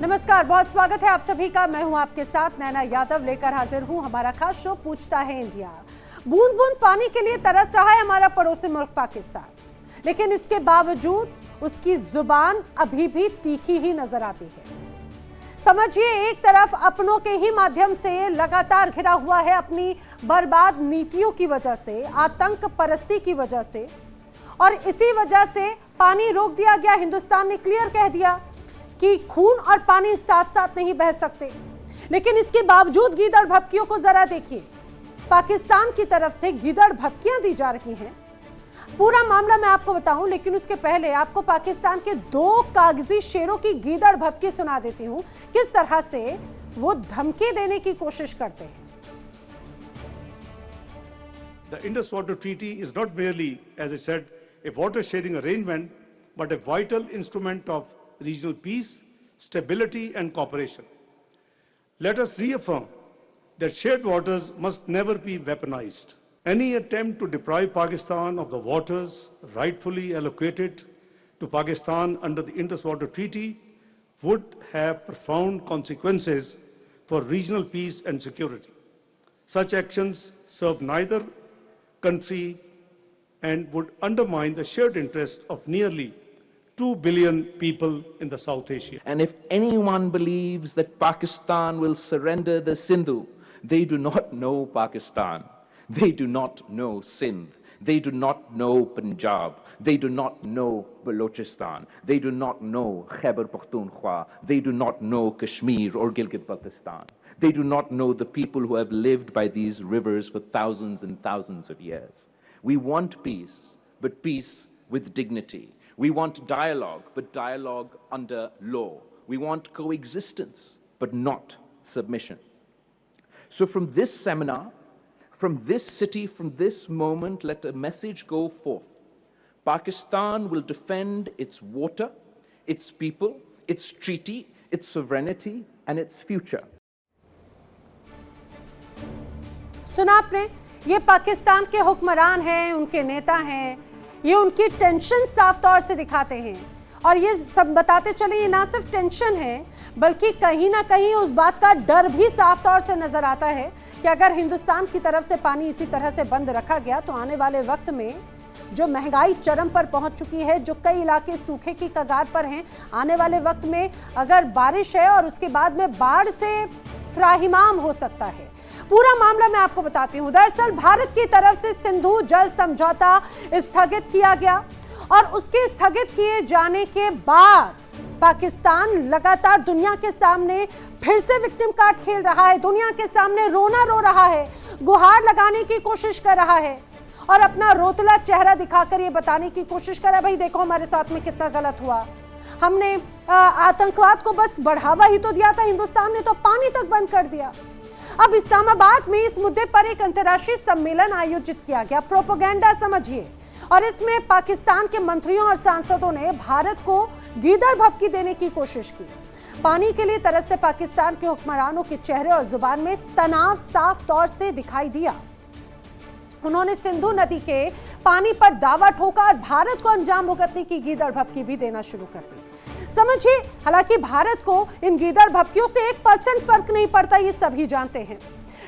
नमस्कार, बहुत स्वागत है आप सभी का। मैं हूं आपके साथ नैना यादव, लेकर हाजिर हूं हमारा खास शो पूछता है इंडिया। बूंद बूंद पानी के लिए तरस रहा है हमारा पड़ोसी मुल्क पाकिस्तान, लेकिन इसके बावजूद उसकी जुबान अभी भी तीखी ही नजर आती है। समझिए, एक तरफ अपनों के ही माध्यम से लगातार घिरा हुआ है अपनी बर्बाद नीतियों की वजह से, आतंक परस्ती की वजह से, और इसी वजह से पानी रोक दिया गया। हिंदुस्तान ने क्लियर कह दिया कि खून और पानी साथ साथ नहीं बह सकते, लेकिन इसके बावजूद गीदड़ भभकियों को जरा देखिए। पाकिस्तान की तरफ से गीदड़ भभकियां दी जा रही हैं। पूरा मामला मैं आपको बताऊं, लेकिन उसके पहले आपको पाकिस्तान के 2 कागजी शेरों की गीदड़ भभकी सुना देती हूं, किस तरह से वो धमकी देने की कोशिश करते हैं। The Indus Water Treaty is not merely, as I said, a water sharing arrangement, but a vital instrument of regional peace, stability and cooperation. Let us reaffirm that shared waters must never be weaponized. Any attempt to deprive Pakistan of the waters rightfully allocated to Pakistan under the Indus Water Treaty would have profound consequences for regional peace and security. Such actions serve neither country and would undermine the shared interest of nearly 2 billion people in the South Asia. And if anyone believes that Pakistan will surrender the Sindhu, they do not know Pakistan. They do not know Sindh. They do not know Punjab. They do not know Balochistan. They do not know Khyber Pakhtunkhwa. They do not know Kashmir or Gilgit-Baltistan. They do not know the people who have lived by these rivers for thousands and thousands of years. We want peace, but peace with dignity. We want dialogue, but dialogue under law. We want coexistence, but not submission. So from this seminar, from this city, from this moment, let a message go forth. Pakistan will defend its water, its people, its treaty, its sovereignty, and its future. सुना आपने? ये पाकिस्तान के हुक्मरान हैं, उनके नेता हैं, ये उनकी टेंशन साफ तौर से दिखाते हैं। और ये सब बताते चले, ये ना सिर्फ टेंशन है, बल्कि कहीं ना कहीं उस बात का डर भी साफ तौर से नजर आता है कि अगर हिंदुस्तान की तरफ से पानी इसी तरह से बंद रखा गया तो आने वाले वक्त में जो महंगाई चरम पर पहुंच चुकी है, जो कई इलाके सूखे की कगार पर हैं, आने वाले वक्त में अगर बारिश है और उसके बाद में बाढ़ से त्राहिमाम हो सकता है। पूरा मामला मैं आपको बताती हूं। दरअसल भारत की तरफ से सिंधु जल समझौता स्थगित किया गया और उसके स्थगित किए जाने के बाद पाकिस्तान लगातार दुनिया के सामने फिर से विक्टिम कार्ड खेल रहा है, दुनिया के सामने रोना रो रहा है, गुहार लगाने की कोशिश कर रहा है और अपना रोतला चेहरा दिखाकर ये बताने की कोशिश कर रहा है, भाई देखो हमारे साथ में कितना गलत हुआ, हमने आतंकवाद को बस बढ़ावा ही तो दिया था, हिंदुस्तान ने तो पानी तक बंद कर दिया। अब इस्लामाबाद में इस मुद्दे पर एक अंतर्राष्ट्रीय सम्मेलन आयोजित किया गया, प्रोपेगेंडा समझिए, और इसमें पाकिस्तान के मंत्रियों और सांसदों ने भारत को गीदड़ भभकी देने की कोशिश की। पानी के लिए तरसते पाकिस्तान के हुक्मरानों के चेहरे और जुबान में तनाव साफ तौर से दिखाई दिया। उन्होंने सिंधु नदी के पानी पर दावा ठोका और भारत को अंजाम भुगतने की गीदड़ भभकी भी देना शुरू कर दी। समझिए, हालांकि भारत को इन गीदड़ भभकियों से 1% फर्क नहीं पड़ता, ये सभी जानते हैं,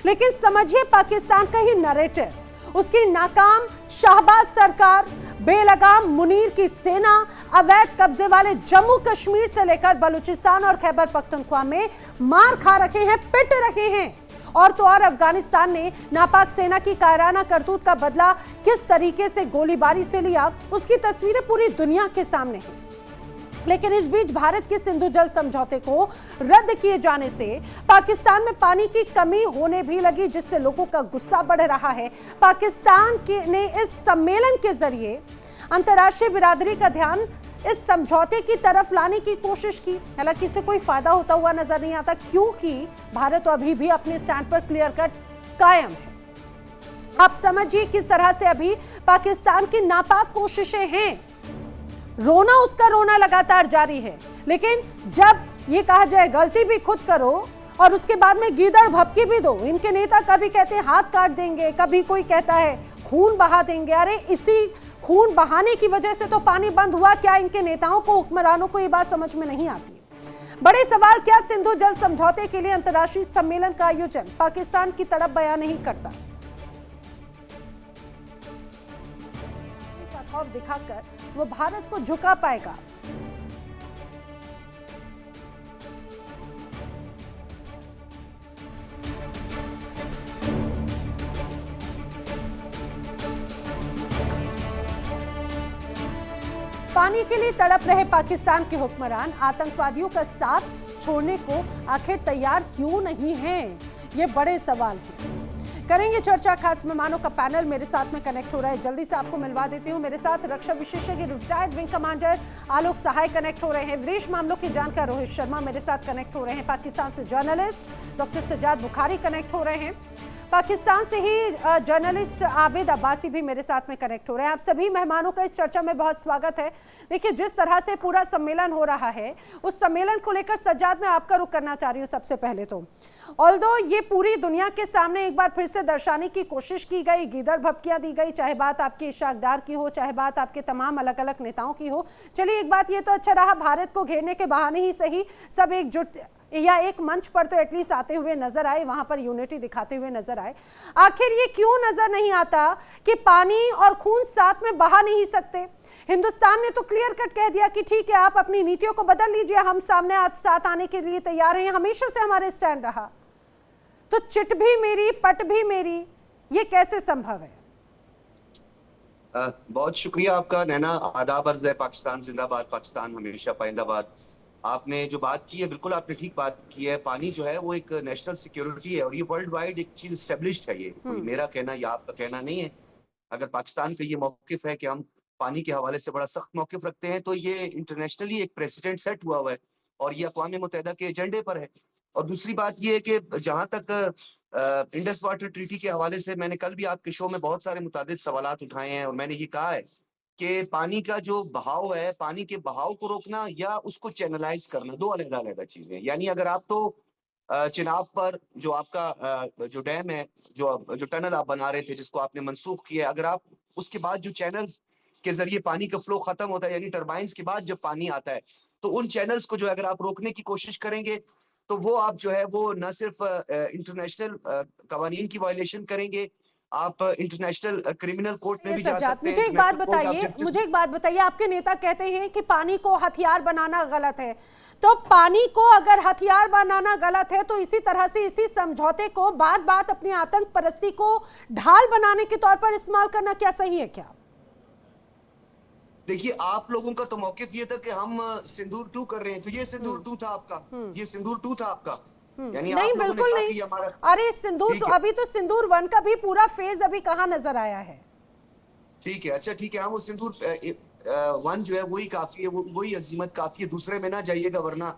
लेकिन समझिए पाकिस्तान का ही नैरेटिव, उसकी नाकाम शाहबाज सरकार, बेलगाम मुनीर की सेना, अवैध कब्जे वाले जम्मू कश्मीर से लेकर बलूचिस्तान और खैबर पख्तूनख्वा में मार खा रखे हैं, पिट रखे हैं, और तो और अफगानिस्तान ने नापाक सेना की कायराना करतूत का बदला किस तरीके से गोलीबारी से लिया, उसकी तस्वीरें पूरी दुनिया के सामने हैं। लेकिन इस बीच भारत के सिंधु जल समझौते को रद्द किए जाने से पाकिस्तान में पानी की कमी होने भी लगी, जिससे लोगों का गुस्सा बढ़ रहा है। पाकिस्तान ने इस सम्मेलन के जरिए अंतर्राष्ट्रीय बिरादरी का ध्यान इस समझौते की तरफ लाने की कोशिश की, हालांकि इससे कोई फायदा होता हुआ नजर नहीं आता, क्योंकि भारत अभी भी अपने स्टैंड पर क्लियर कट कायम है। आप समझिए किस तरह से अभी पाकिस्तान की नापाक कोशिशें हैं, रोना उसका रोना लगातार जारी है। लेकिन जब ये कहा जाए गलती भी खुद करो और उसके बाद में गीदड़ भभकी भी दो, इनके नेता कभी कहते हैं हाथ काट देंगे, कभी कोई कहता है खून बहा देंगे। अरे इसी खून बहाने की वजह से तो पानी बंद हुआ, क्या इनके नेताओं को, हुक्मरानों को ये बात समझ में नहीं आती? बड़े सवाल, क्या सिंधु जल समझौते के लिए अंतर्राष्ट्रीय सम्मेलन का आयोजन पाकिस्तान की तड़प बयां नहीं करता? खौफ दिखाकर वो भारत को झुका पाएगा? पानी के लिए तड़प रहे पाकिस्तान के हुक्मरान आतंकवादियों का साथ छोड़ने को आखिर तैयार क्यों नहीं हैं? ये बड़े सवाल हैं। करेंगे चर्चा, खास मेहमानों का पैनल मेरे साथ में कनेक्ट हो रहा है। जल्दी से आपको मिलवा देती हूं। मेरे साथ रक्षा विशेषज्ञ रिटायर्ड विंग कमांडर आलोक सहाय कनेक्ट हो रहे हैं। विदेश मामलों के जानकार रोहित शर्मा मेरे साथ कनेक्ट हो रहे हैं। पाकिस्तान से journalist doctor Sajjad Bukhari connect हो रहे हैं। पाकिस्तान से ही जर्नलिस्ट आबिद अब्बासी भी मेरे साथ में कनेक्ट हो रहे हैं। आप सभी मेहमानों का इस चर्चा में बहुत स्वागत है। देखिए, जिस तरह से पूरा सम्मेलन हो रहा है, उस सम्मेलन को लेकर सज्जाद मैं आपका रुख करना चाह रही हूँ। सबसे पहले तो ऑल्दो ये पूरी दुनिया के सामने एक बार फिर से दर्शाने की कोशिश की गई, गीदड़ भपकियां दी गई, चाहे बात आपकी इशाक डार की हो, चाहे बात आपके तमाम अलग अलग नेताओं की हो। चलिए, एक बात ये तो अच्छा रहा, भारत को घेरने के बहाने ही सही सब एकजुट या एक मंच पर तो एटलीस्ट आते हुए नजर आए, वहां पर यूनिटी दिखाते हुए नजर आए। आखिर ये क्यों नजर नहीं आता कि पानी और खून साथ में बहा नहीं सकते? हिंदुस्तान ने तो क्लियर कट कह दिया कि ठीक है, आप अपनी नीतियों को बदल लीजिए, हम सामने साथ आने के लिए तैयार हैं। हमेशा से हमारे स्टैंड रहा। तो चिट भी मेरी, पट भी मेरी, ये कैसे संभव है? बहुत शुक्रिया आपका नैना। आदाब अर्ज है। पाकिस्तान जिंदाबाद, पाकिस्तान हमेशा पाइंदाबाद। आपने जो बात की है, बिल्कुल आपने ठीक बात की है। पानी जो है वो एक नेशनल सिक्योरिटी है और ये वर्ल्ड वाइड एक चीज स्टेब्लिश्ड है। ये कोई मेरा कहना या आपका कहना नहीं है। अगर पाकिस्तान का ये मौकिफ है कि हम पानी के हवाले से बड़ा सख्त मौकिफ रखते हैं, तो ये इंटरनेशनली एक प्रेसिडेंट सेट हुआ हुआ है और ये अक़वाम मुत्तहिदा के एजेंडे पर है। और दूसरी बात ये है कि जहां तक इंडस वाटर ट्रीटी के हवाले से, मैंने कल भी आपके शो में बहुत सारे मुताबिक सवालात उठाए हैं और मैंने ये कहा है कि पानी का जो बहाव है, पानी के बहाव को रोकना या उसको चैनलाइज करना, दो अलग-अलग चीजें हैं। यानी अगर आप तो चिनाब पर जो आपका जो डैम है, जो टनल आप बना रहे थे जिसको आपने मंसूख किया, अगर आप उसके बाद जो चैनल्स के जरिए पानी का फ्लो खत्म होता है, यानी टर्बाइंस के बाद जब पानी आता है, तो उन चैनल्स को जो अगर आप रोकने की कोशिश करेंगे तो वो आप जो है वो न सिर्फ इंटरनेशनल कवानीन की वायलेशन करेंगे, आप इंटरनेशनल क्रिमिनल कोर्ट में भी जा सकते हैं। मुझे एक बात बताइए, आपके नेता कहते हैं कि पानी को हथियार बनाना गलत है। तो पानी को अगर हथियार बनाना गलत है, तो इसी तरह से इसी समझौते को बात बात अपनी आतंक परस्ती को ढाल बनाने के तौर पर इस्तेमाल करना क्या सही है क्या? देखिए, आप लोगों का तो मौकिफ ये था कि हम सिंदूर 2 कर रहे हैं, तो ये सिंदूर 2 था आपका, ये सिंदूर 2 था आपका। यानी नहीं, आप लोगों बिल्कुल ने नहीं। हमारा अरे सिंदूर तो अभी तो सिंदूर 1 का भी पूरा फेज अभी कहाँ नजर आया है? ठीक है, अच्छा ठीक है, हम वो सिंदूर 1 जो है वही काफी है, वही अजीमत काफी है। दूसरे में ना जाइएगा वरना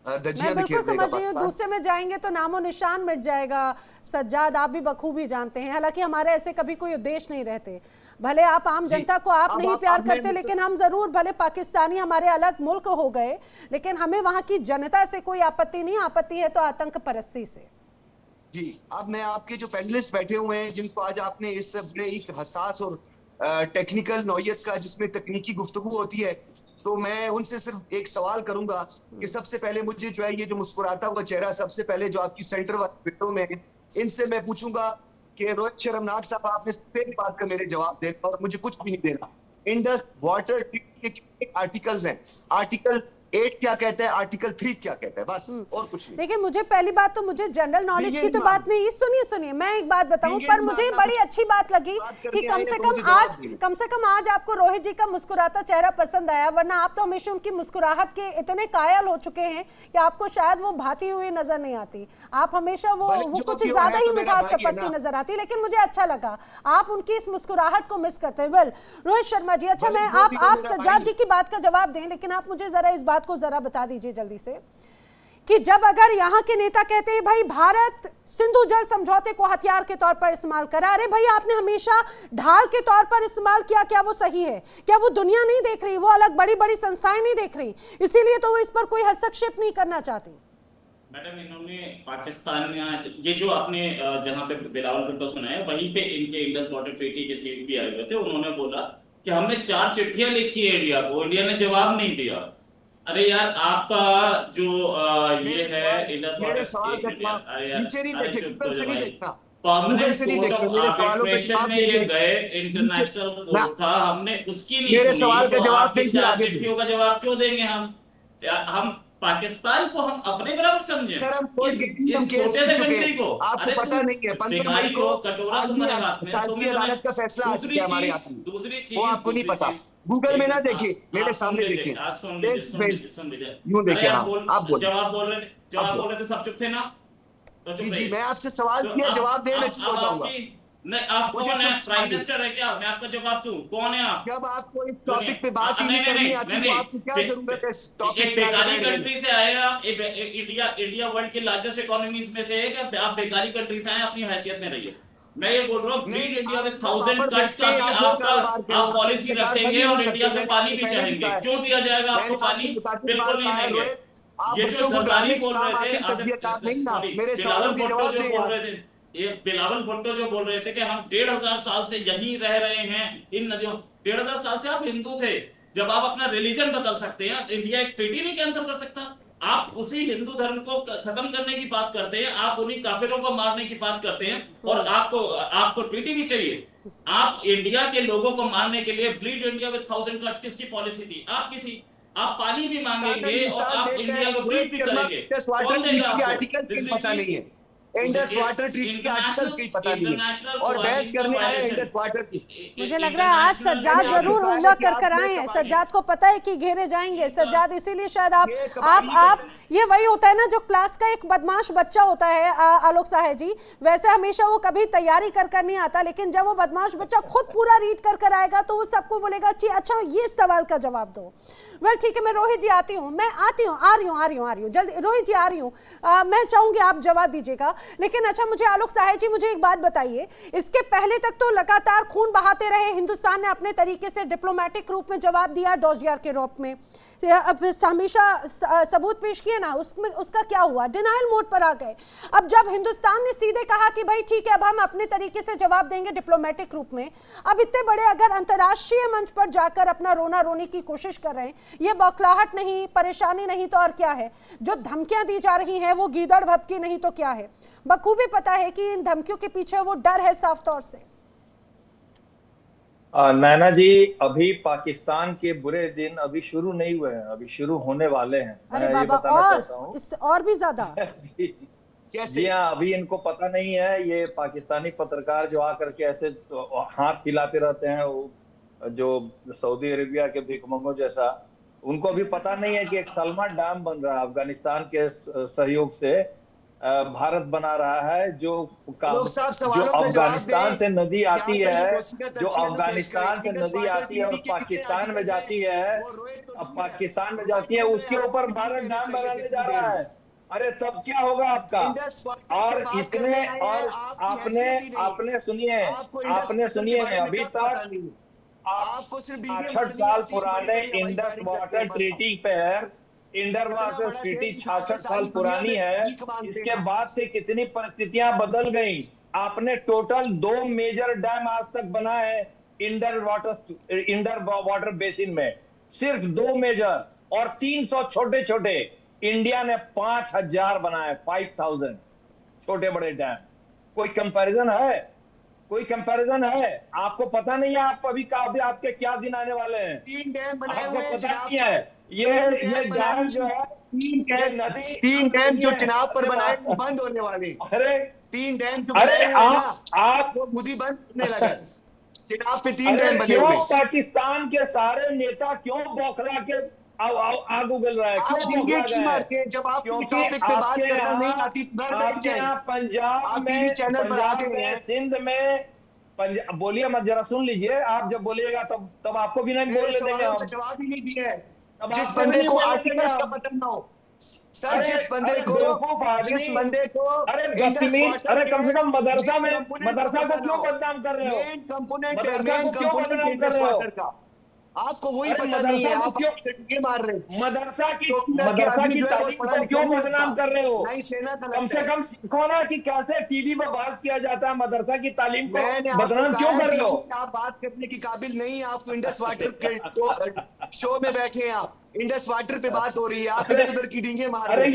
मैं धज्जियां बिल्कुल बिखेर देगा समझ रही हूँ, दूसरे में जाएंगे तो नामो निशान मिट जाएगा। सज्जाद, आप भी बखूबी जानते हैं, हालांकि हमारे ऐसे कभी कोई उद्देश्य नहीं रहते। भले आप आम जनता को आप नहीं प्यार करते, लेकिन हम जरूर, भले पाकिस्तानी हमारे अलग मुल्क हो गए, लेकिन हमें वहां की जनता से कोई आपत्ति नहीं। आपत्ति है तो आतंक परस्ती से। जी, अब मैं आपके जो पैनलिस्ट बैठे हुए हैं, जिनको आज आपने इस बड़े एक हसास और टेक्निकल नौयत का, जिसमें तकनीकी गुफ्तगू होती है, तो मैं उनसे सिर्फ एक सवाल करूंगा कि सबसे पहले मुझे जो है ये जो मुस्कुराता हुआ चेहरा, सबसे पहले जो आपकी सेंटर वाली में, इनसे मैं पूछूंगा कि रोहित शर्मनाक साहब, आपने सिर्फ एक बात का मेरे जवाब देना और मुझे कुछ भी नहीं देना। इंडस वाटर ट्रीटी के कितने आर्टिकल्स हैं? आर्टिकल 8 क्या कहता है, आर्टिकल 3 क्या कहता है, बस और कुछ नहीं। देखिए, मुझे पहली बात तो मुझे जनरल नॉलेज की तो बात नहीं, सुनिए मैं एक बात बताऊं, पर मुझे बड़ी अच्छी बात लगी कि कम से कम आज आपको रोहित जी का मुस्कुराता चेहरा पसंद आया, वरना आप तो हमेशा उनकी मुस्कुराहट के इतने कायल हो चुके हैं कि आपको शायद वो भाती हुई नजर नहीं आती। आप हमेशा वो कुछ ज्यादा ही मिठास टपकती नजर आती, लेकिन मुझे अच्छा लगा आप उनकी इस मुस्कुराहट को मिस करते हैं। वेल, रोहित शर्मा जी, अच्छा मैं आप सज्जाद जी की बात का जवाब दें, लेकिन आप मुझे जरा इस बात को जरा बता दीजिए जल्दी से कि जब अगर यहाँ के नेता कहते हैं भाई भारत सिंधु जल समझौते को हथियार के तौर पर इस्तेमाल करा, अरे भाई आपने हमेशा ढाल के तौर पर इस्तेमाल किया, क्या वो सही है? क्या वो दुनिया नहीं देख रही, वो अलग बड़ी बड़ी संस्थाएं नहीं देख रही, इसीलिए तो वो इस पर कोई हस्तक्षेप नहीं करना चाहती? मैडम, इन्होंने पाकिस्तान में आज ये जो आपने जहाँ पे बिलावल भुट्टो सुनाया, वहीं पे इनके इंडस वाटर ट्रीटी के चीफ भी आए हुए थे। उन्होंने बोला कि हमने 4 चिट्ठियां लिखी है इंडिया को, इंडिया ने जवाब नहीं दिया। अरे यार आपका जो ये है इंडस मेरे वाटर, सवाल एक का मिनट यार, जवाब अरे यार, नीचे नहीं अरे देखे, चुप गूगल हो से जाओ नहीं भाई। देखना, गूगल परमानेंट से नहीं कोर्ट देखना, ऑफ मेरे सवालों का आर्बिट्रेशन जवाब में ये देने गए, नीचे। इंटरनेशनल मैं कोर्ट था, हमने उसकी नहीं मेरे सुनी सवाल का तो जवाब आपकी दें फिर चार आगे बढ़े। चिट्ठियों का जवाब क्यों देंगे हम? यार हम पाकिस्तान को हम अपने बराबर समझें, सर हम कोर्ट इस के तीन इस केस छोटे जीत से चुके हैं, कंट्री को? आपको अरे तुम पता नहीं है। 15 मई भिखारी को हो, कटोरा आगे तुम्हारे हाथ में है, शासकीय तुम्हें मैंने अदालत का फैसला आ दूसरी चुका है हमारे चीज, हाथ में, दूसरी वो चीज, आपको नहीं दूसरी पता। चीज। गूगल में एक ना मिनट, देखिए, मेरे आप सुन सामने लीजिए, देखें। आज सुन लीजिए, फेस टू सुन फेस लीजिए, सुन लीजिए। यूं अरे देखें। आप हाँ, आप बोले, जवाब बोल रहे थे, अब जवाब बोले। बोल रहे थे, सब चुप थे ना? तो चुप जी जी, रहिए। मैं आपसे सवाल तो किया, जवाब दे, मैं चुप हो अब जाऊंगा। आपकी, नहीं, आप मुझे कौन है? चुप प्राइम सवाल दे। मिनिस्टर है क्या? मैं आपका जवाब दूं? कौन है आप? जब आपको इस सुनिए, टॉपिक पे बात ही नहीं नहीं नहीं करनी नहीं आती नहीं तो नहीं, आपको क्या जरूरत है इस टॉपिक एक पे आगे बेकारी बैठ जाने। कंट्री से आए हैं आप, इंडिया, इंडिया वर्ल्ड की लार्जेस्ट इकोनॉमीज में से है क्या? आप बेकारी कंट्री से आए, अपनी हैसियत में रहिए। मैं ये बोल रहा हूँ, नहीं, ब्लीड इंडिया आप विद जब 1000 ऑफर कट्स भेजते का हैं भी आप वो आपका, कारोबार के आप हैं, आप पॉलिसी बेकार कर रखेंगे ही नहीं और इंडिया सकते। से मैंने पानी आपको भी पहले भी चाहेंगे, कहा है, क्यों दिया जाएगा आपको मैंने पानी? आपको मुताबिक बार बिल्कुल नहीं कहा है देंगे। रोहित। आप ये जो बच्चों को जरदारी डराने के बोल काम रहे थे, आते हैं, तब ये काम नहीं ना। सॉरी, मेरे सवालों बिलावल के भुट्टो जवाब जो दें बोल आप। रहे थे, ये बिलावल भुट्टो जो बोल रहे थे कि हम 1500 साल से यहीं रह रहे हैं इन नदियों, 1500 साल से आप हिंदू थे। जब आप अपना रिलीजन बदल सकते हैं, तो इंडिया एक ट्रीटी नहीं कैंसिल कर सकता। आप उसी हिंदू धर्म को खत्म करने की बात करते हैं, आप उन्हीं काफिरों को मारने की बात करते हैं, और आपको आपको ट्रीटी भी चाहिए। आप इंडिया के लोगों को मारने के लिए ब्लीड इंडिया विद 1000 कट्स किसकी पॉलिसी थी? आपकी थी। आप पानी भी कागज मांगेंगे और मिसाल आप देते हैं इंडिया को रोहित ब्लीड भी शर्मा, करेंगे, इंडस वाटर कौन देगा ट्रीटी के आपको? आर्टिकल्स के तीसरी पता चीज, नहीं है। इंडस वाटर ट्रीटी के आर्टिकल्स के ही पता नहीं है, इंटरनेशनल और बहस क्वालिटी का करने आए हैं वायलेशन, इंडस वाटर की। मुझे लग रहा है आज इंटरनेशनल सज्जाद मैंने आपको जरूर कहा है होमवर्क कि कर आप कर आए मेरे हैं। सवाल सज्जाद को पता है कि घेरे जाएंगे सज्जाद, इसीलिए शायद आप ये आप ये वही होता है ना जो क्लास का एक बदमाश बच्चा होता है आलोक साहे जी, वैसे हमेशा वो कभी तैयारी कर कर नहीं आता, लेकिन जब वो बदमाश बच्चा खुद पूरा रीड कर कर आएगा तो वो सबको बोलेगा जी अच्छा ये सवाल का जवाब दो। वेल ठीक है, मैं रोहित जी आती हूँ, मैं आती हूँ, आ रही हूँ जल्दी। रोहित जी आ रही हूँ, मैं चाहूंगी आप जवाब दीजिएगा, लेकिन अच्छा मुझे आलोक साहे जी मुझे एक बात बताइए, इसके पहले तक तो लगातार खून बहाते रहे हिंदुस्तान ने अपने तरीके से डिप्लोमेटिक रूप में जवाब दिया डोजियर के रूप में, हमेशा सबूत पेश किए ना, उसमें उसका क्या हुआ? डिनाइल मोड पर आ गए। अब जब हिंदुस्तान ने सीधे कहा कि भाई ठीक है अब हम अपने तरीके से जवाब देंगे डिप्लोमेटिक रूप में, अब इतने बड़े अगर अंतर्राष्ट्रीय मंच पर जाकर अपना रोना रोने की कोशिश कर रहे हैं, ये बौखलाहट नहीं, परेशानी नहीं तो और क्या है? जो धमकियां दी जा रही हैं वो गीदड़ भभकी नहीं तो क्या है? बखूबी पता है कि इन धमकियों के पीछे वो डर है साफ तौर से। नैना जी, अभी पाकिस्तान के बुरे दिन अभी शुरू नहीं हुए हैं, अभी शुरू होने वाले हैं। अरे मैं ये बाबा, बताना और चाहता हूँ। इससे और भी ज्यादा जी कैसे? जी हाँ, अभी इनको पता नहीं है। ये पाकिस्तानी पत्रकार जो आकर के ऐसे तो हाथ हिलाते रहते हैं, वो जो सऊदी अरेबिया के भिखमंगों जैसा, उनको अभी पता नहीं है कि एक सलमा डैम बन रहा है अफगानिस्तान के सहयोग से। भारत बना रहा है जो लोग साहब जो सवालों का जवाब अफगानिस्तान दें। से नदी आती यहाँ पर है, वसीयत जो अच्छी है तो पेश अफगानिस्तान करें। से इंडस नदी वाटर आती है और ट्रीटी के कितने पाकिस्तान में आर्टिकल्स जाती हैं? है, वो रोहित को अब ढूंढ रहा है। पाकिस्तान में रोहित जाती है, ढूंढ उसके रहे हैं, ऊपर आपको भारत देना डैम चाहिए बनाने कितनी जा देर रहा में। है। अरे तब क्या होगा आपका? इंडस वाटर और की बात इतने करने आए हैं, और आपकी आपने हैसियत ही नहीं है। आपने सुनिए, आपको इंडस आपने वाटर के सुनिए बारे में अभी कब पता तक नहीं है। आपको सिर्फ बीवी 66 मारनी साल आती है, बड़ी पुराने बड़ी हवाई इंडस फायरिंग करते वाटर हैं बस। ट्रीटी पर, इंडर इतना वाटर बड़ा ट्रीटी देश दिखा के 66 साल सारी दुनिया पुरानी में है। भीख मांगते इसके हैं। बाद से कितनी परिस्थितियां बदल गई। आपने टोटल 2 मेजर डैम आज तक बनाए हैं इंडर वाटर बेसिन में, सिर्फ 2 मेजर, और 300 छोटे छोटे। इंडिया ने 5000 बनाए, 5000 छोटे बड़े डैम। कोई कंपैरिजन है? कोई कंपैरिजन है? आपको पता नहीं है आप अभी आपके क्या दिन आने वाले हैं? 3 डैम बनाए आपको हुए हैं पता चिनाब नहीं पर। है। ये डैम जो है, ये नदी, 3 डैम जो चिनाब पर अरे बनाए वो बंद होने वाले हैं। अरे 3 डैम जो अरे बनाए हुए हैं ना, आप वो खुद ही बंद होने लगा। चिनाब पे 3 अरे डैम बने क्यों हुए हैं। पाकिस्तान के सारे नेता क्यों बौखला के आग उगल रहा है? आप क्यों डिबेट बौखला क्यों गए? मारते हैं? जब आपको क्योंकि टॉपिक पे बात आपके करना नहीं यहाँ आती तो घर बैठ आपके जाएं। यहाँ पंजाब आप टीवी चैनल पर आते में, हैं। सिंध में, पंजाब, बोलिए मत, जरा सुन लीजिए। आप जब बोलिएगा तब आपको भी नहीं मेरे बोलने देंगे सवालों का हम। जवाब ही नहीं दिया है। तब जिस आपको भी बंदे नहीं को बोलने देंगे आर्टिकल्स का हम। पता ना हो सर, अरे जिस बंदे अरे को बेवकूफ आदमी, इंडस बदतमीज, वाटर अरे के कम से कम मदरसा मेन में, कंपोनेंट का मदरसा पता को ना क्यों हो। बदनाम कर रहे हो? मेन कंपोनेंट है, मदरसा मेन को क्यों कंपोनेंट बदनाम कर इंडस रहे हो? वाटर का। आपको वही अरे पता नहीं है, मदरसा को आप क्यों, ये मार रहे हैं। तो के मदरसा आदमी की जो है वो तालीम पढ़ा को लिखा क्यों नहीं बदनाम होता, कर रहे हो? ना ही सेना का कम लगता से है। कम सीखो ना कि कैसे टीवी पर बात किया जाता है। मदरसा की तालीम को मैंने आपको बदनाम कहा क्यों है कर रहे टीवी हो? पे आप बात करने की काबिल नहीं है। आपको इंडस वाटर के शो में बैठे हैं आप। इंडस वाटर पे बात हो रही है, आप इधर उधर की डींगे मार अरे रहे हैं।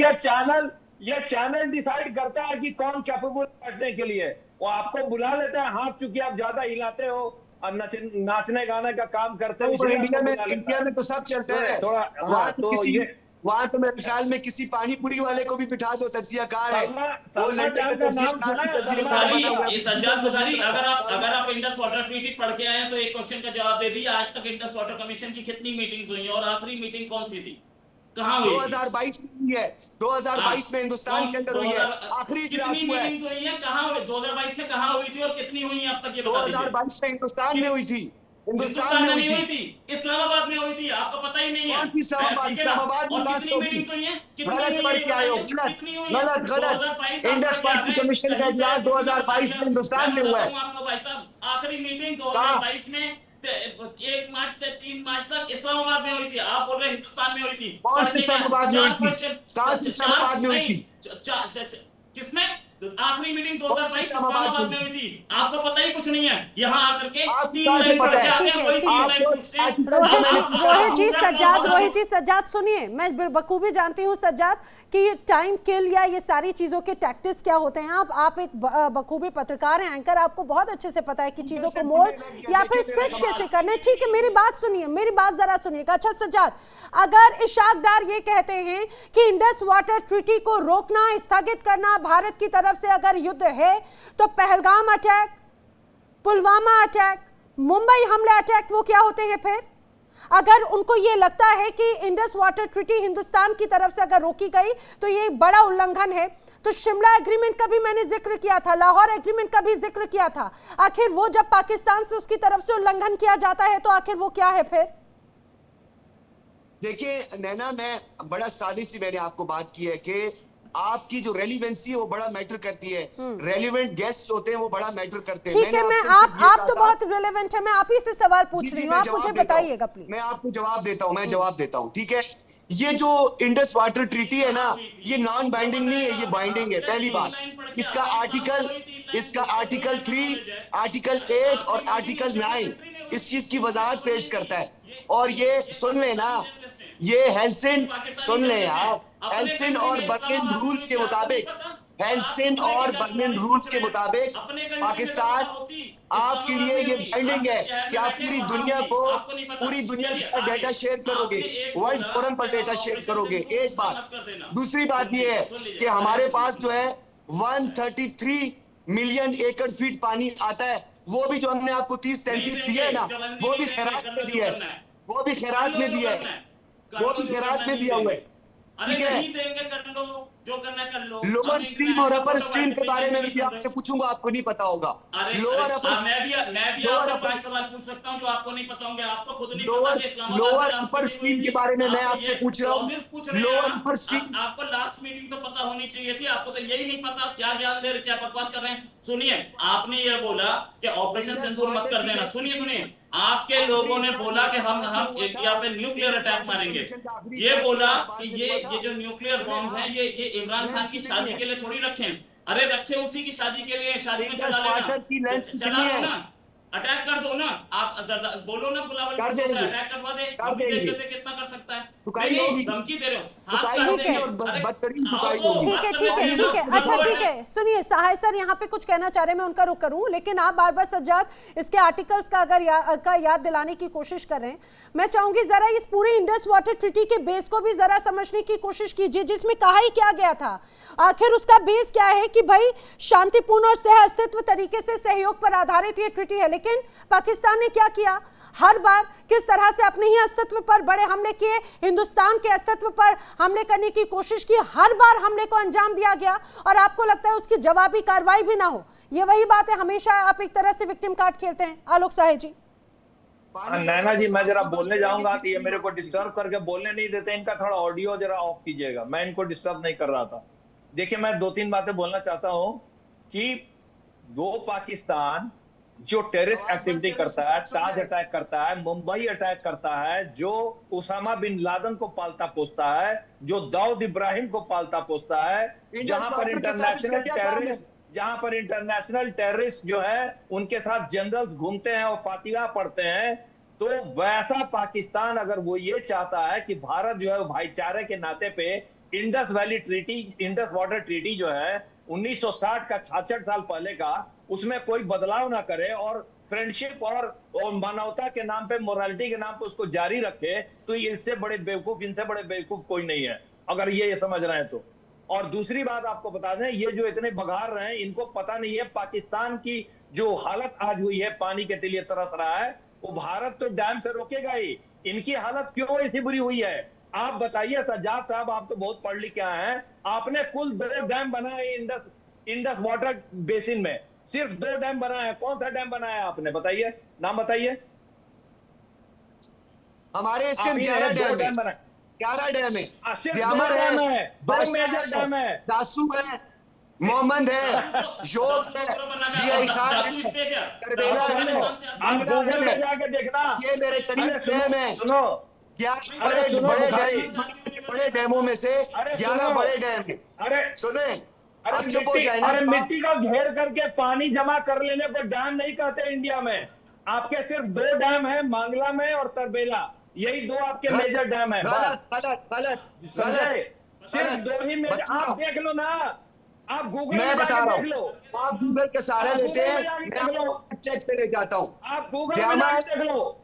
ये चैनल डिसाइड करता है कि कौन कैपेबल बैठने के लिए। वो आपको बुला लेता है, हाथ चूंकि आप ज्यादा हिलाते हो और नाचने गाने का काम करते हो, तो इसलिए इंडिया आपको में बुला लेता इंडिया है। में तो सब चलता है। थोड़ा हाँ, तो ये वहां तो मेरे ख्याल में किसी पानी पूरी वाले को भी बिठा दो, तजियाकार है वो सलमा लंदन जान में का तजिया नाम सुना है? सलमा तजियाकार जान बना का। हुआ ये सज्जाद बुखारी, अगर आप इंडस वाटर ट्रीटी पढ़ के आए हैं तो एक क्वेश्चन का जवाब दे दिए, आज तक इंडस वाटर कमीशन की कितनी मीटिंग्स हुई हैं और आखिरी मीटिंग कौन सी थी, कहाँ हुई थी? 2022 में हुई है, 2022 में हिंदुस्तान के अंदर हुई है, आखिरी इजलास कितनी हुआ है। मीटिंग्स हुई हैं, कहाँ हुई 2022 में, कहाँ हुई थी और कितनी हुई हैं अब तक, ये बता दीजिए। 2022 में हिंदुस्तान में हुई थी, हिंदुस्तान हिंदुस्तान में में हुई नहीं थी। हुई थी, इस्लामाबाद में हुई थी, आपको पता ही नहीं है। कौन सी इस्लामाबाद? ठीक है ना? इस्लामाबाद में और कहाँ से कितनी होगी? मीटिंग्स हुई हैं, कितनी गलत हुई पढ़ हैं, ये के आए हो, बताइए गलत कितनी हुई हैं? गलत गलत। 2022 आप इंडस पढ़ के आ वाटर गए, कमीशन का कहीं से इजलास किसी ने बता 2022 दिया। में हिंदुस्तान मैं में हुआ बताता है। हूँ आपको भाई साहब, आखिरी मीटिंग कहाँ? 2022 में 1 मार्च से 3 मार्च तक इस्लामाबाद में हुई थी, आप बोल रहे हैं हिंदुस्तान में हुई थी। कौन पढ़ सी के क्या, इस्लामाबाद में हुई 4 थी? क्वेश्चन, कहाँ की इस्लामाबाद में हुई नहीं, थी? किसमें? तो आखिरी मीटिंग कौन सी 2022 इस्लामाबाद इस्लामाबाद में में हुई? हुई थी, आपको पता ही कुछ नहीं है। यहाँ आकर के आपको 3 कहाँ से लाइन पता पढ़ के है? आते ठीक हैं, है, वही ठीक 3 है। लाइन आपको पूछते हैं। आर्टिकल रोहित जी, मैंने पूछा रोहित जी, था। सज्जाद, रोहित जी, सज्जाद सुनिए, मैं बखूबी जानती हूँ सज्जाद कि ये टाइम किल या ये सारी चीजों के टैक्टिक्स क्या होते हैं। आप एक बखूबी पत्रकार हैं, एंकर, आपको बहुत अच्छे से पता है कि चीजों को मोड़ या फिर स्विच कैसे करना है। ठीक है, मेरी बात सुनिए, मेरी बात जरा सुनिएगा। अच्छा सज्जाद, अगर इशाक डार ये कहते हैं कि इंडस वाटर ट्रीटी को रोकना, स्थगित करना भारत की तरफ से अगर युद्ध है, तो पहलगाम अटैक, पुलवामा अटैक, मुंबई हमले अटैक वो क्या होते हैं फिर? अगर उनको ये लगता है कि इंडस वाटर ट्रीटी हिंदुस्तान की तरफ से अगर रोकी गई तो ये एक बड़ा उल्लंघन है, तो शिमला एग्रीमेंट का भी मैंने जिक्र किया था, लाहौर एग्रीमेंट का भी जिक्र किया था। आखिर वो जब पाकिस्तान से उसकी तरफ से उल्लंघन किया जाता है तो आखिर वो क्या है फिर? देखिए नैना, मैं बड़ा सादी सी मैंने आपको बात की है कि आपकी जो रेलिवेंसी है वो बड़ा मैटर करती है, रेलिवेंट गेस्ट होते हैं वो बड़ा मैटर करते हैं। ठीक है, मैं आप तो बहुत रिलेवेंट है, मैं आप ही से सवाल पूछ रही हूँ, आप मुझे बताइएगा प्लीज। मैं आपको जवाब देता हूँ, मैं जवाब देता हूँ, ठीक है। ये जो इंडस वाटर ट्रीटी है ना, ये नॉन बाइंडिंग नहीं है, ये बाइंडिंग है। पहली बात, इसका आर्टिकल 3, आर्टिकल 8 और आर्टिकल 9 इस चीज की वजाहत पेश करता है। और ये सुन लेना, ये हेल्सिन, सुन ले यार, हेल्सिन और बर्लिन रूल्स के मुताबिक, हेल्सिन और बर्लिन रूल्स के मुताबिक पाकिस्तान आपके लिए ये बाइंडिंग है कि आप पूरी दुनिया के साथ डेटा शेयर करोगे, वर्ल्ड फोरम पर डेटा शेयर करोगे। एक बात। दूसरी बात ये है कि हमारे पास जो है 133 मिलियन एकड़ फीट पानी आता है, वो भी जो हमने आपको 30-33 दिया है ना, वो भी खैरात में दिया है, वो भी खैरात में दिया है, वो भी खैरात में दिया हुआ है। अरे नहीं देंगे, कर लो जो करना कर लो। लोअर स्ट्रीम और अपर स्ट्रीम के बारे में भी आपसे पूछूंगा, आपको नहीं पता होगा। लोअर अपर, मैं भी आपसे 5 सवाल पूछ सकता हूं जो आपको नहीं पता होंगे। आपको खुद नहीं पता कि इस्लामाबाद लोअर अपर स्ट्रीम के बारे में मैं आपसे पूछ रहा हूँ। लोअर अपर स्ट्रीम, आपको लास्ट मीटिंग तो पता होनी चाहिए थी, आपको तो यही नहीं पता। क्या ज्ञान दे रहे, क्या बकवास कर रहे हैं। सुनिए, आपने ये बोला कि ऑपरेशन सिंदूर मत कर देना। सुनिए, आपके लोगों ने बोला कि हम यहाँ पे न्यूक्लियर अटैक मारेंगे। ये बोला कि ये जो न्यूक्लियर बॉम्ब्स हैं ये इमरान खान की शादी के लिए थोड़ी रखे हैं। अरे रखे उसी की शादी के लिए, शादी में चला लेना, चला लो ना, अटैक कर दो ना। आप बोलो ना बुलावल से अटैक करवा दे, हम भी देख लेते कितना कर सकता है। नहीं, धमकी दे रहे हो, हाथ काट देंगे। ठीक है। अच्छा ठीक है, सुनिए सहाय सर यहाँ पे कुछ कहना चाह रहे हैं, मैं उनका रुख करूं, लेकिन आप बार बार सज्जाद इसके आर्टिकल्स का अगर याद दिलाने की कोशिश कर रहे हैं, मैं चाहूंगी जरा इस पूरे इंडस वाटर ट्रीटी के बेस को भी जरा समझने की कोशिश कीजिए, जिसमें कहा ही क्या गया था। आखिर उसका बेस क्या है कि भाई शांतिपूर्ण और सह अस्तित्व तरीके से सहयोग पर आधारित ये ट्रीटी है। लेकिन पाकिस्तान ने क्या किया, हर बार किस तरह से अपने ही अस्तित्व पर बड़े हमले किए, हिंदुस्तान के अस्तित्व पर हमले करने की कोशिश की, हर बार हमले को अंजाम दिया गया और आपको लगता है उसकी जवाबी कार्रवाई भी ना हो। ये वही बात है, हमेशा आप एक तरह से विक्टिम कार्ड खेलते हैं। आलोक साहे जी। नैना जी, मैं जरा बोलने जाऊंगा कि ये मेरे को डिस्टर्ब करके बोलने नहीं देते। इनका थोड़ा ऑडियो जरा ऑफ कीजिएगा, मैं इनको डिस्टर्ब नहीं कर रहा था। देखिए, मैं 2-3 बातें बोलना चाहता हूं कि वो पाकिस्तान जो टेररिस्ट एक्टिविटी करता है, ताज अटैक करता है, मुंबई अटैक करता है, जो उसामा बिन लादेन को पालता पोसता है, जो दाऊद इब्राहिम को पालता पोसता है, जहां पर इंटरनेशनल टेररिस्ट जो है उनके साथ जनरल्स घूमते हैं और फातिहा पढ़ते हैं, तो वैसा पाकिस्तान अगर वो ये चाहता है कि भारत जो है भाईचारे के नाते पे Indus valley treaty, Indus water treaty जो है 1960 का 66 साल पहले का, उसमें कोई बदलाव ना करे और फ्रेंडशिप और मानवता के नाम पे, मोरालिटी के नाम पे उसको जारी रखे, तो इससे बड़े बेवकूफ, इनसे बड़े बेवकूफ कोई नहीं है, अगर ये समझ रहे हैं तो। और दूसरी बात आपको बता दें, ये जो इतने बघार रहे हैं, इनको पता नहीं है पाकिस्तान की जो हालत आज हुई है, पानी के लिए तरस रहा है, वो भारत तो डैम से रोकेगा ही। इनकी हालत क्यों ऐसी बुरी हुई है आप बताइए सज्जाद साहब, आप तो बहुत पढ़ लिख के आए हैं। आपने कुल 2 डैम बनाए इंडस वाटर बेसिन में, सिर्फ 2 डैम बनाए। कौन सा डैम बनाया आपने, बताइए, नाम बताइए। हमारे इस टाइम 11 डैम है, 11 डैम है, द्यामर है, मेजर डैम है, दासू है, मोहम्मद है, जोब है, दिया इसाक है, करबेला है, आप गूगल में जाके देखना, ये मेरे करीब डैम है। सुनो, बड़े डैमों में से 11 बड़े डैम है। अरे सुने, अरे मिट्टी का घेर करके पानी जमा कर लेने को डैम नहीं कहते इंडिया में। आपके सिर्फ 2 डैम है, मांगला में और तरबेला, यही 2 आपके मेजर डैम है। सिर्फ 2 ही मेजर, आप देख लो ना, आप गूगल मैं में बता रहा देख लो, हूँ, आप गूगल के सहारा लेते हैं, मैं चेक पे ले जाता हूँ। आप गूगल में देख लो,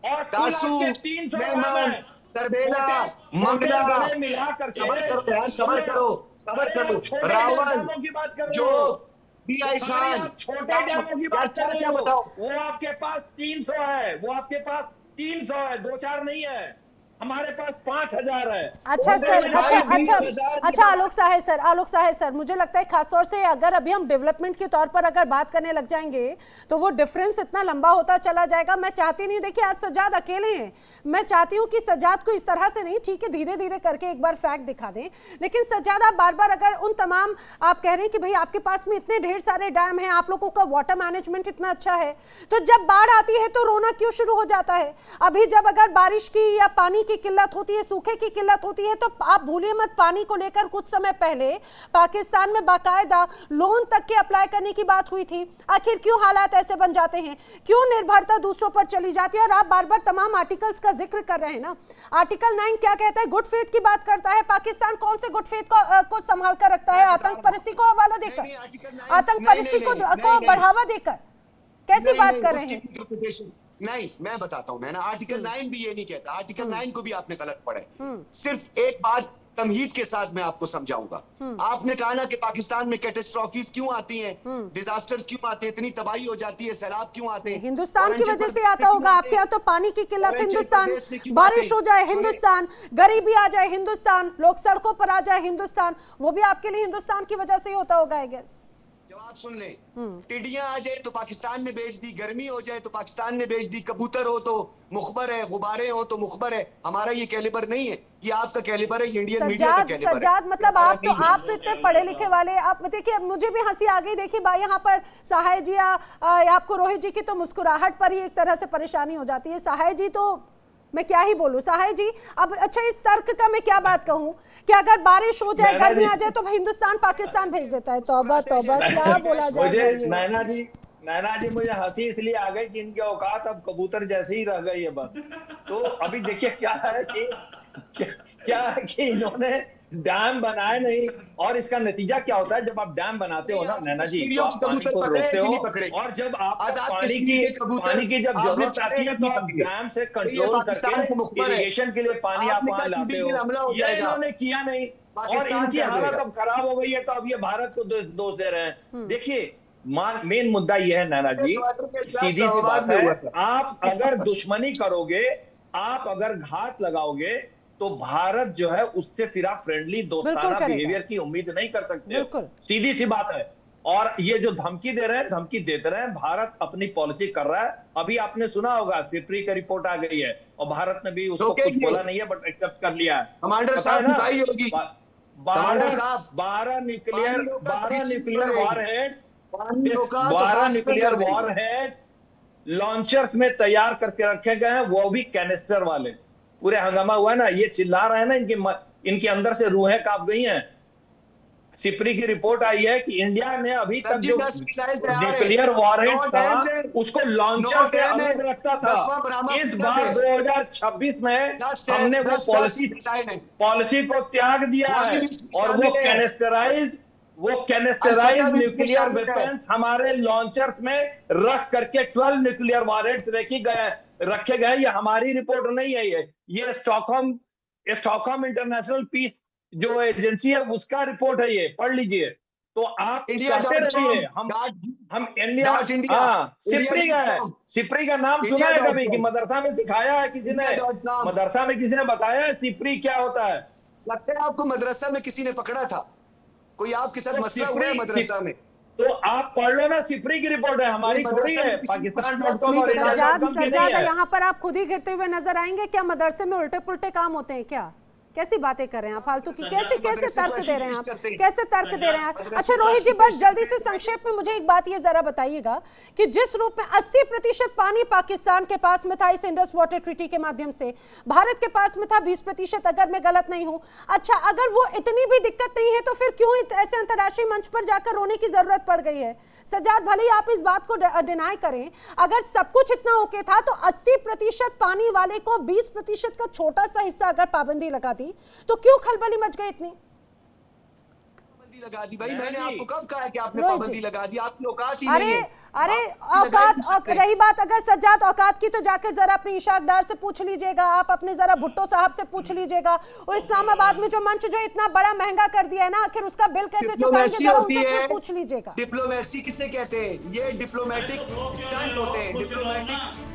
और दासू, 300 मेहमान, तरबेला, मंगला, मिला करके, सबर करो, रावल, की बात कर जो दिया इसान, छोटे डैमों की बात कर रहे हो, बताओ, वो आपके पास 300 है, वो आपके पास 300 है, 2-4 नहीं है। हमारे पास 5000 है। अच्छा सर, अच्छा आलोक साहे सर, मुझे लगता है खासतौर से अगर अभी हम डेवलपमेंट के तौर पर अगर बात करने लग जाएंगे तो वो डिफरेंस इतना लंबा होता चला जाएगा। मैं चाहती नहीं, देखिए आज सज्जाद अकेले हैं, मैं चाहती हूँ कि सज्जाद को इस तरह से नहीं, ठीक है धीरे धीरे करके एक बार फैक्ट दिखा दें, लेकिन सज्जाद आप बार बार अगर उन तमाम, आप कह रहे हैं कि भाई आपके पास में इतने ढेर सारे डैम हैं, आप लोगों का वाटर मैनेजमेंट इतना अच्छा है, तो जब बाढ़ आती है तो रोना क्यों शुरू हो जाता है? अभी जब अगर बारिश की या पानी की किल्लत होती है, सूखे की किल्लत होती है, तो आप भूलिए मत, पानी को लेकर कुछ समय पहले पाकिस्तान में बाकायदा लोन तक के अप्लाई करने की बात हुई थी। आखिर क्यों हालात ऐसे बन जाते हैं, क्यों निर्भरता दूसरों पर चली जाती है? और आप बार बार तमाम आर्टिकल्स का जिक्र कर रहे हैं ना, आर्टिकल 9 क्या कहता है? गुड फेथ की बात करता है। पाकिस्तान कौन से गुड फेथ को संभाल कर रखता है? आतंक परस्ती को हवाला देकर, आतंक परस्ती को बढ़ावा देकर, कैसी बात कर रहे हैं? नहीं, मैं बताता हूं, मैं ना आर्टिकल 9 भी ये नहीं कहता, आर्टिकल 9 को भी आपने गलत पढ़ा है। सिर्फ एक बात तमहीद के साथ मैं आपको समझाऊंगा। आपने कहा ना कि पाकिस्तान में कैटास्ट्रॉफीज क्यों आती हैं, डिजास्टर्स क्यों आते हैं, इतनी तबाही हो जाती है, सैलाब क्यों आते हैं? हिंदुस्तान की वजह से आता होगा। आपके यहाँ तो पानी की किल्लत, हिंदुस्तान, बारिश हो जाए हिंदुस्तान, गरीबी आ जाए हिंदुस्तान, लोग सड़कों पर आ जाए हिंदुस्तान, वो भी आपके लिए हिंदुस्तान की वजह से ही होता होगा आई गेस। जवाब सुन ले, टिड्डियां आ जाए तो पाकिस्तान ने बेच दी, गर्मी हो जाए तो पाकिस्तान ने बेच दी, कबूतर हो तो मुखबर है, गुब्बारे हो तो मुखबर है। हमारा ये कैलिबर नहीं है, ये आपका कैलिबर है, इंडियन मीडिया का कैलिबर है। सज्जाद मतलब आप तो इतने पढ़े लिखे वाले, आप देखिए मुझे भी हंसी आ गई। देखिए यहाँ पर सहाय जी, आपको रोहित जी की तो मुस्कुराहट पर ही एक तरह से परेशानी हो जाती है। सहाय जी तो मैं क्या ही बोलूं, सहाय जी अब अच्छा इस तर्क का मैं क्या बात कहूं कि अगर बारिश हो जाए, गर्मी आ जाए तो हिंदुस्तान पाकिस्तान भेज देता है। तौबा तौबा, क्या बोला जाए। नैना जी मुझे हंसी इसलिए आ गई कि इनके औकात अब कबूतर जैसे ही रह गई है बस। तो अभी देखिए क्या है कि इन्होंने डैम बनाए नहीं, और इसका नतीजा क्या होता है जब आप डैम बनाते हो ना नैना जी, तो आप पानी को रोकते हो, और जब आप पानी की जब जरूरत आती है तो आप डैम से कंट्रोल करके इरिगेशन के लिए पानी आप वहां लाते हो। ये इन्होंने किया नहीं, और इनकी हालत अब खराब हो गई है, तो अब ये भारत को दोष दे रहे हैं। देखिए मेन मुद्दा ये है नैना जी, सीधी सी बात है, आप अगर दुश्मनी करोगे, आप अगर घात लगाओगे, तो भारत जो है उससे फिर आप फ्रेंडली दोस्ताना बिहेवियर की उम्मीद नहीं कर सकते। सीधी सी बात है। और ये जो धमकी दे रहे हैं, धमकी देते रहे, भारत अपनी पॉलिसी कर रहा है। अभी आपने सुना होगा सिप्री का रिपोर्ट आ गई है, और भारत ने भी उसको कुछ बोला नहीं है, बट एक्सेप्ट कर लिया है। कमांडर साहब 12 न्यूक्लियर वॉरहेड्स लॉन्चर्स में तैयार करके रखे गए हैं, वो भी कैनिस्टर वाले। पूरे हंगामा हुआ है ना, ये चिल्ला रहे हैं ना, इनके अंदर से रूहें कांप गई हैं। सिप्री की रिपोर्ट आई है कि इंडिया ने अभी तक जी, जो 10 मिसाइल तैयार है। न्यूक्लियर वारंट 9 था डैम से- उसको लॉन्चर 9 से डैम अलग में रखता 10वां था। बरामद इस किया बार है। 2026 में 10 हमने वो 10 मिसाइल है। पॉलिसी को त्याग दिया है और वो कैनेस्टराइज असद भी न्यूक्लियर शामिल है। वेपन्स हमारे लॉन्चर्स में रख करके 12 न्यूक्लियर वारंट रखे गए। ये हमारी रिपोर्ट नहीं है, ये स्टॉकहोम इंटरनेशनल पीस जो एजेंसी है उसका रिपोर्ट है, ये पढ़ लीजिए। तो आप कहते रहिए हम इंडिया, हाँ सिप्री का है, सिप्री का नाम सुना है कभी कि मदरसा में सिखाया है किसी ने, मदरसा में किसी ने बताया है सिप्री क्या होता है? लगता है आपको मदरसा में किसी ने पकड़ा था, कोई आपके साथ मसला हुआ है मदरसा में? तो आप पढ़ लो ना, सिप्री की रिपोर्ट है, हमारी थोड़ी है। पाकिस्तान.com और सज्जाद, यहाँ पर आप खुद ही गिरते हुए नजर आएंगे। क्या मदरसे में उल्टे पुल्टे काम होते हैं क्या? कैसी बातें कर रहे हैं आप फालतू की? कैसे तर्क दे रहे हैं आप? कैसे तर्क दे रहे हैं? अच्छा रोहित जी, बस जल्दी से संक्षेप में मुझे एक बात ये जरा बताइएगा कि जिस रूप में 80% पानी पाकिस्तान के पास में था इस इंडस वाटर ट्रीटी के माध्यम से, भारत के पास में था 20%, अगर मैं गलत नहीं हूं। अच्छा, अगर वो इतनी भी दिक्कत नहीं है तो फिर क्यों ऐसे अंतर्राष्ट्रीय मंच पर जाकर रोने की जरूरत पड़ गई है? सज्जाद, भले ही आप इस बात को डिनाई करें, अगर सब कुछ इतना ओके था तो 80% पानी वाले को 20% का छोटा सा हिस्सा अगर पाबंदी लगा दी तो क्यों खलबली मच गई इतनी? पाबंदी लगा दी भाई, मैंने आपको कब कहा है कि आपने पाबंदी लगा दी? आपकी औकात ही नहीं है। अरे औकात, रही बात अगर सज्जाद औकात की, तो जाकर जरा अपने इशाक डार से पूछ लीजिएगा, आप अपने जरा भुट्टो साहब से पूछ लीजिएगा। और इस्लामाबाद में जो मंच जो इतना बड़ा महंगा कर दिया है ना, आखिर उसका बिल कैसे चुकाएंगे, जरा उनसे पूछ लीजिएगा। डिप्लोमेसी किसे कहते हैं? ये डिप्लोमेटिक स्टंट होते हैं, डिप्लोमेटिक।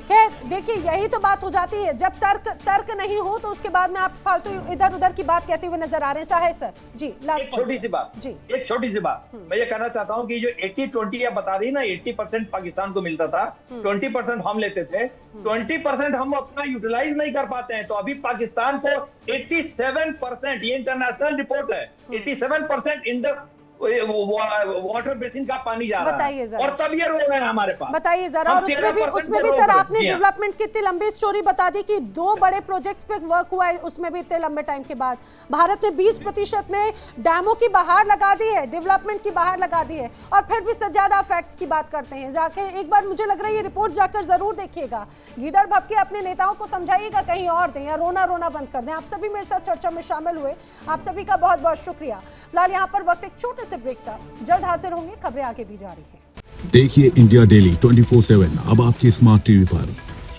खैर देखिए, यही तो बात हो जाती है जब तर्क नहीं हो तो उसके बाद में आप फालतू इधर उधर की बात कहते हुए नजर आ रहे हैं। साहे सर जी, एक छोटी सी बात जी, एक छोटी सी बात मैं ये कहना चाहता हूँ कि जो 80-20 आप बता रही ना, 80% पाकिस्तान को मिलता था, 20% हम लेते थे, 20% हम अपना यूटिलाइज नहीं कर पाते हैं। तो अभी पाकिस्तान को 87%, ये इंटरनेशनल रिपोर्ट है, 87% इंडस वाटर बेसिन का पानी जा रहा है, और तब ये रो रहे हैं हमारे पास। बताइए जरा। और उसमें भी सर आपने डेवलपमेंट की इतनी लंबी स्टोरी बता दी कि 2 बड़े प्रोजेक्ट्स पे वर्क हुआ है, उसमें भी इतने लंबे टाइम के बाद भारत ने 20% में डैमों की बहार लगा दी है, डेवलपमेंट की बहार लगा दी है, और फिर भी सज्जादा फैक्ट्स की बात करते हैं। जाके एक बार मुझे लग रहा है ये रिपोर्ट जाकर जरूर देखिएगा, गीदड़ भपके अपने नेताओं को समझाइएगा कहीं और दें या रोना बंद कर दें। आप सभी मेरे साथ चर्चा में शामिल हुए, आप सभी का बहुत बहुत शुक्रिया। फिलहाल यहाँ पर वक्त एक छोटे से ब्रेक का, जल्द हाजिर होंगे, खबरें आगे भी जारी है। देखिए इंडिया डेली 24/7 अब आपकी स्मार्ट टीवी पर।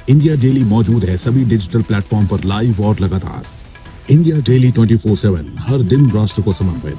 इंडिया डेली मौजूद है सभी डिजिटल प्लेटफॉर्म पर लाइव और लगातार। इंडिया डेली 24/7 हर दिन राष्ट्र को समर्पित।